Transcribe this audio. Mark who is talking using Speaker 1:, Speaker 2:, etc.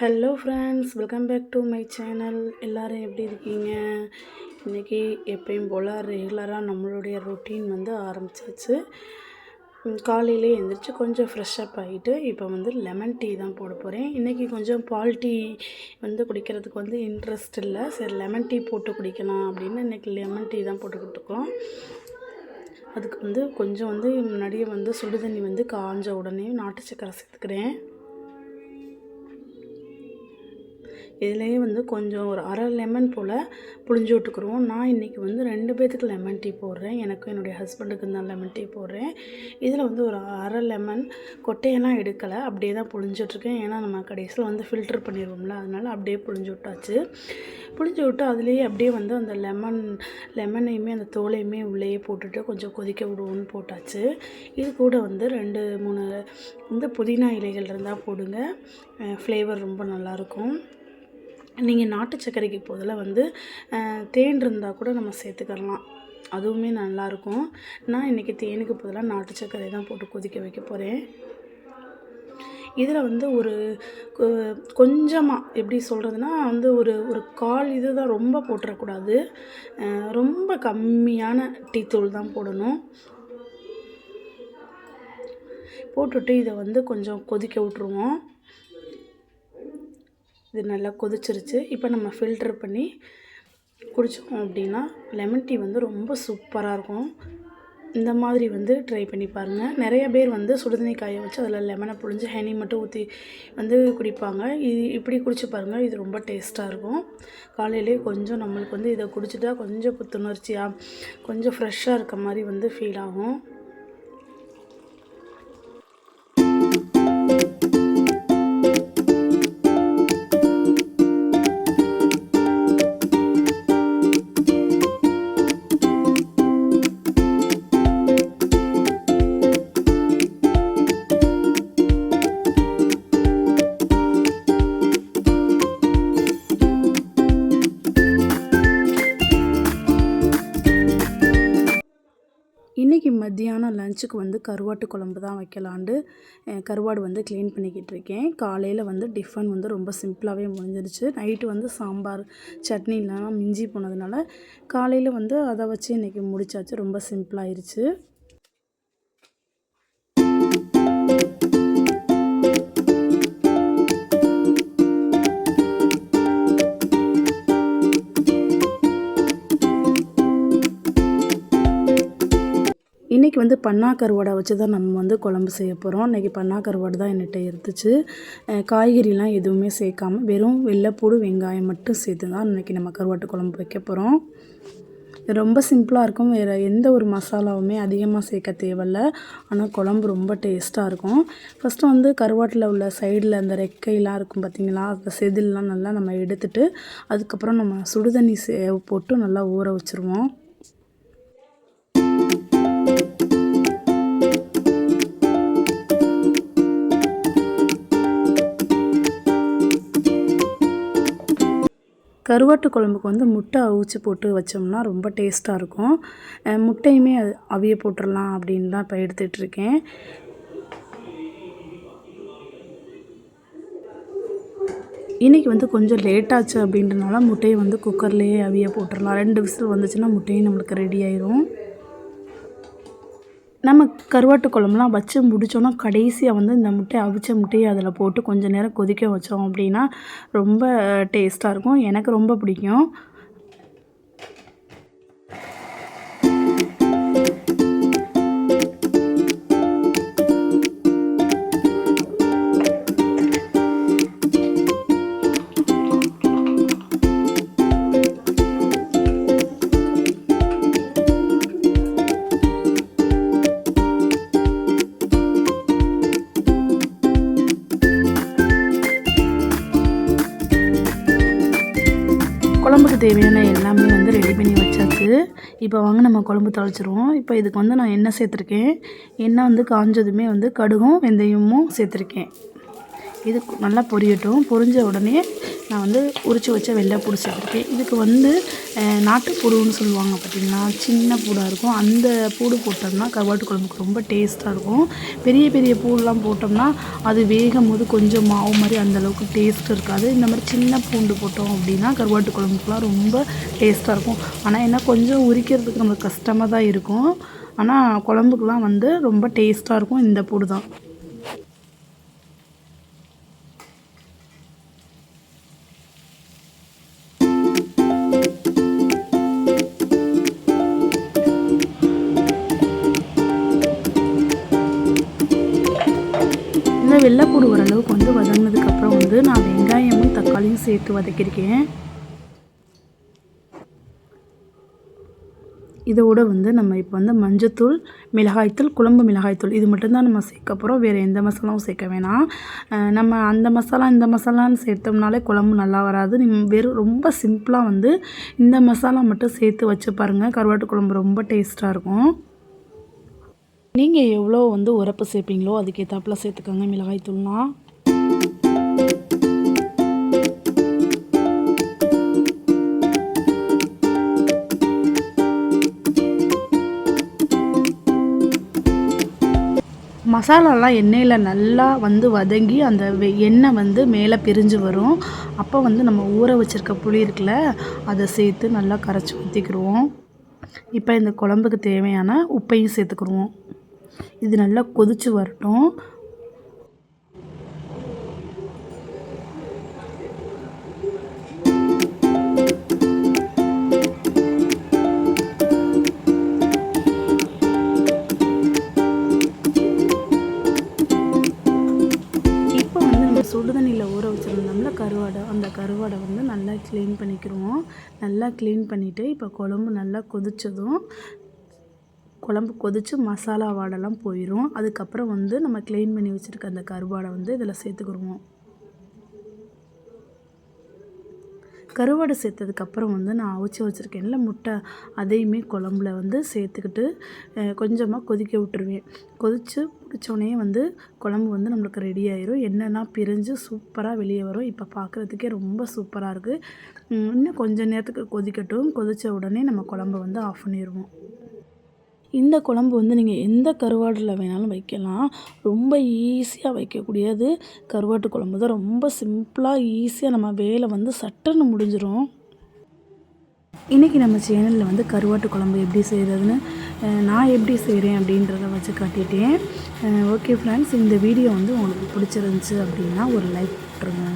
Speaker 1: Hello friends, welcome back to my channel. எல்லோரும் எப்படி இருக்கீங்க? இன்றைக்கி எப்பயும் போல் ரெகுலராக நம்மளுடைய ரொட்டீன் வந்து ஆரம்பிச்சாச்சு. காலையிலே எழுந்திரிச்சு கொஞ்சம் ஃப்ரெஷ்ஷப் ஆகிட்டு இப்போ வந்து லெமன் டீ தான் போட போகிறேன். இன்றைக்கி கொஞ்சம் பால் டீ வந்து குடிக்கிறதுக்கு வந்து இன்ட்ரெஸ்ட் இல்லை. சரி, லெமன் டீ போட்டு குடிக்கலாம் அப்படின்னு இன்றைக்கி லெமன் டீ தான் போட்டுக்கிட்டுருக்கோம். அதுக்கு வந்து கொஞ்சம் வந்து முன்னாடியே வந்து சுடுதண்ணி வந்து காஞ்ச உடனே நாட்டு சக்கரை சேர்த்துக்கிறேன். இதிலேயே வந்து கொஞ்சம் ஒரு அரை லெமன் போல் புழிஞ்சு விட்டுக்குருவோம். நான் இன்றைக்கி வந்து 2 பேர்த்துக்கு லெமன் டீ போடுறேன். எனக்கும் என்னுடைய ஹஸ்பண்டுக்கும் தான் லெமன் டீ போடுறேன். இதில் வந்து ஒரு அரை லெமன் கொட்டையெல்லாம் எடுக்கலை, அப்படியே தான் புழிஞ்சிட்ருக்கேன். ஏன்னா நம்ம கடைசியில் வந்து ஃபில்டர் பண்ணிடுவோம்ல, அதனால் அப்படியே புழிஞ்சு விட்டாச்சு. புழிஞ்சு விட்டு அதுலேயே அப்படியே வந்து அந்த லெமனையுமே அந்த தோலையுமே உள்ளேயே போட்டுட்டு கொஞ்சம் கொதிக்க விடுவோன்னு போட்டாச்சு. இது கூட வந்து 2-3 வந்து புதினா இலைகள் இருந்தால் போடுங்க, ஃப்ளேவர் ரொம்ப நல்லாயிருக்கும். நீங்கள் நாட்டு சர்க்கரைக்கு பதிலாக வந்து தேன் இருந்தால் கூட நம்ம சேர்த்துக்கலாம், அதுவுமே நல்லாயிருக்கும். நான் இன்றைக்கி தேனுக்கு பதிலாக நாட்டு சர்க்கரை தான் போட்டு கொதிக்க வைக்க போகிறேன். இதில் வந்து ஒரு கொஞ்சமாக எப்படி சொல்கிறதுனா வந்து ஒரு கால் இது தான், ரொம்ப போட்டுறக்கூடாது. ரொம்ப கம்மியான டீத்தூள் தான் போடணும். போட்டுட்டு இதை வந்து கொஞ்சம் கொதிக்க விட்ருவோம். இது நல்லா கொதிச்சிருச்சு. இப்போ நம்ம ஃபில்டர் பண்ணி குடித்தோம் அப்படின்னா லெமன் டீ வந்து ரொம்ப சூப்பராக இருக்கும். இந்த மாதிரி வந்து ட்ரை பண்ணி பாருங்கள். நிறைய பேர் வந்து சுடுதண்ணி காய வச்சு அதில் லெமனை புழிஞ்சு ஹனி மட்டும் ஊற்றி வந்து குடிப்பாங்க. இப்படி குடிச்சு பாருங்கள், இது ரொம்ப டேஸ்ட்டாக இருக்கும். காலையிலே கொஞ்சம் நம்மளுக்கு வந்து இதை குடிச்சிட்டா கொஞ்சம் புத்துணர்ச்சியாக கொஞ்சம் ஃப்ரெஷ்ஷாக இருக்க மாதிரி வந்து ஃபீல் ஆகும். இன்றைக்கி மத்தியானம் லஞ்சுக்கு வந்து கருவாட்டு குழம்பு தான் வைக்கலான்ட்டு கருவாடு வந்து க்ளீன் பண்ணிக்கிட்டு இருக்கேன். காலையில் வந்து டிஃபன் வந்து ரொம்ப சிம்பிளாகவே முடிஞ்சிருச்சு. நைட்டு வந்து சாம்பார் சட்னிலாம் மிஞ்சி போனதுனால காலையில் வந்து அதை வச்சு இன்றைக்கி முடிச்சாச்சு. ரொம்ப சிம்பிளாகிருச்சு. இன்றைக்கி வந்து பன்னா கருவாடை வச்சு தான் நம்ம வந்து குழம்பு செய்ய போகிறோம். இன்றைக்கி பன்னா கருவாடு தான் என்கிட்ட இருந்துச்சு. காய்கறிலாம் எதுவுமே சேர்க்காமல் வெறும் வெள்ளைப்பூடு வெங்காயம் மட்டும் சேர்த்து தான் இன்றைக்கி நம்ம கருவாட்டு குழம்பு வைக்க போகிறோம். ரொம்ப சிம்பிளாக இருக்கும். வேறு எந்த ஒரு மசாலாவுமே அதிகமாக சேர்க்க தேவையில்ல. ஆனால் குழம்பு ரொம்ப டேஸ்ட்டாக இருக்கும். ஃபஸ்ட்டு வந்து கருவாட்டில் உள்ள சைடில் அந்த ரெக்கையெல்லாம் இருக்கும் பார்த்திங்களா, அந்த செதிலெலாம் நல்லா நம்ம எடுத்துட்டு அதுக்கப்புறம் நம்ம சுடுதண்ணி போட்டு நல்லா ஊற வச்சுருவோம். கருவாட்டு குழம்புக்கு வந்து முட்டை அவிச்சு போட்டு வச்சோம்னா ரொம்ப டேஸ்ட்டாக இருக்கும். முட்டையுமே அவிய போட்டுடலாம் அப்படின்னு தான் இப்போ எடுத்துகிட்ருக்கேன். இன்றைக்கி வந்து கொஞ்சம் லேட்டாச்சு அப்படின்றனால முட்டையை வந்து குக்கர்லேயே அவிய போட்டுடலாம். 2 விசில் வந்துச்சுன்னா முட்டையும் நம்மளுக்கு ரெடி ஆயிரும். நம்ம கருவாட்டு குழம்புலாம் வச்சு முடித்தோன்னா கடைசியாக வந்து இந்த அவிச்ச முட்டையை அதில் போட்டு கொஞ்சம் நேரம் கொதிக்க வச்சோம் அப்படின்னா ரொம்ப டேஸ்ட்டாக இருக்கும். எனக்கு ரொம்ப பிடிக்கும். குழம்புக்கு தேவையான எல்லாமே வந்து ரெடி பண்ணி வச்சாச்சு. இப்போ வாங்க நம்ம குழம்பு தாளிச்சிருவோம். இப்போ இதுக்கு வந்து நான் எண்ணெய் சேர்த்துருக்கேன். எண்ணெய் வந்து காஞ்சதுமே வந்து கடுகும் வெந்தயமும் சேர்த்துருக்கேன். இது நல்லா பொரியட்டும். பொரிஞ்ச உடனே நான் வந்து உரித்து வச்ச வெள்ளைப்பூடு சேர்த்துருக்கேன். இதுக்கு வந்து நாட்டுப்பூடுன்னு சொல்லுவாங்க பார்த்திங்களா, சின்ன பூடாக இருக்கும். அந்த பூடு போட்டோம்னா கருவாட்டு குழம்புக்கு ரொம்ப டேஸ்ட்டாக இருக்கும். பெரிய பெரிய பூடெலாம் போட்டோம்னா அது வேகும் போது கொஞ்சம் மாவு மாதிரி அந்தளவுக்கு டேஸ்ட் இருக்காது. இந்த மாதிரி சின்ன பூண்டு போட்டோம் அப்படின்னா கருவாட்டு குழம்புக்குலாம் ரொம்ப டேஸ்ட்டாக இருக்கும். ஆனால் என்ன கொஞ்சம் உரிக்கிறதுக்கு நம்மளுக்கு கஷ்டமாக தான் இருக்கும். ஆனால் குழம்புக்குலாம் வந்து ரொம்ப டேஸ்ட்டாக இருக்கும் இந்த பூடு தான். இந்த வெள்ளைப்பூடு ஓரளவுக்கு வந்து வதங்கினதுக்கப்புறம் வந்து நான் வெங்காயமும் தக்காளியும் சேர்த்து வதக்கியிருக்கேன். இதோட வந்து நம்ம இப்போ வந்து மஞ்சத்தூள், மிளகாய்த்தூள், குழம்பு மிளகாய்த்தூள் இது மட்டும்தான் நம்ம சேர்க்க போகிறோம். வேறு எந்த மசாலாவும் சேர்க்க வேணாம். நம்ம அந்த மசாலா இந்த மசாலான்னு சேர்த்தோம்னாலே குழம்பு நல்லா வராது. வெறும் ரொம்ப சிம்பிளாக வந்து இந்த மசாலா மட்டும் சேர்த்து வச்சு பாருங்கள், கருவாட்டு குழம்பு ரொம்ப டேஸ்ட்டாக இருக்கும். நீங்கள் எவ்வளோ வந்து உரப்பு சேர்ப்பீங்களோ அதுக்கேற்றாப்புல சேர்த்துக்கோங்க மிளகாய்த்தூள்னால். மசாலாலாம் எண்ணெயில் நல்லா வந்து வதங்கி அந்த எண்ணெய் வந்து மேலே பிரிஞ்சு வரும். அப்போ வந்து நம்ம ஊற வச்சுருக்க புளி இருக்குல்ல, அதை சேர்த்து நல்லா கரைச்சி ஊற்றிக்கிடுவோம். இப்போ இந்த குழம்புக்கு தேவையான உப்பையும் சேர்த்துக்கிடுவோம். இது நல்லா கொதித்து வரட்டும். சுடுதண்ணியில் ஊற வச்சுருந்தோம்ல கருவாடை, அந்த கருவாடை வந்து நல்லா க்ளீன் பண்ணிக்கிடுவோம். நல்லா க்ளீன் பண்ணிவிட்டு இப்போ குழம்பு நல்லா கொதித்ததும், குழம்பு கொதித்து மசாலா வாடெல்லாம் போயிடும். அதுக்கப்புறம் வந்து நம்ம க்ளீன் பண்ணி வச்சுருக்க அந்த கருவாடை வந்து இதில் சேர்த்துக்கிடுவோம். கருவாடை சேர்த்ததுக்கப்புறம் வந்து நான் அவிச்சு வச்சுருக்கேன்ல முட்டை, அதையுமே குழம்புல வந்து சேர்த்துக்கிட்டு கொஞ்சமாக கொதிக்க விட்டுருவேன். கொதித்து முடித்தோடனே வந்து குழம்பு வந்து நம்மளுக்கு ரெடி ஆயிரும். எண்ணெய்லாம் பிரிஞ்சு சூப்பராக வெளியே வரும். இப்போ பார்க்குறதுக்கே ரொம்ப சூப்பராக இருக்குது. இன்னும் கொஞ்சம் நேரத்துக்கு கொதிக்கட்டும். கொதித்த உடனே நம்ம குழம்பு வந்து ஆஃப் பண்ணிடுவோம். இந்த குழம்பு வந்து நீங்கள் எந்த கருவாடில் வேணாலும் வைக்கலாம். ரொம்ப ஈஸியாக வைக்கக்கூடியது கருவாட்டு குழம்பு தான். ரொம்ப சிம்பிளாக ஈஸியாக நம்ம வேலை வந்து சட்டுன்னு முடிஞ்சிடும். இன்றைக்கி நம்ம சேனலில் வந்து கருவாட்டு குழம்பு எப்படி செய்கிறதுன்னு நான் எப்படி செய்கிறேன் அப்படின்றத வச்சு காட்டிட்டேன். ஓகே ஃப்ரெண்ட்ஸ், இந்த வீடியோ வந்து உங்களுக்கு பிடிச்சிருந்துச்சி அப்படின்னா ஒரு லைக் போட்டுருங்க.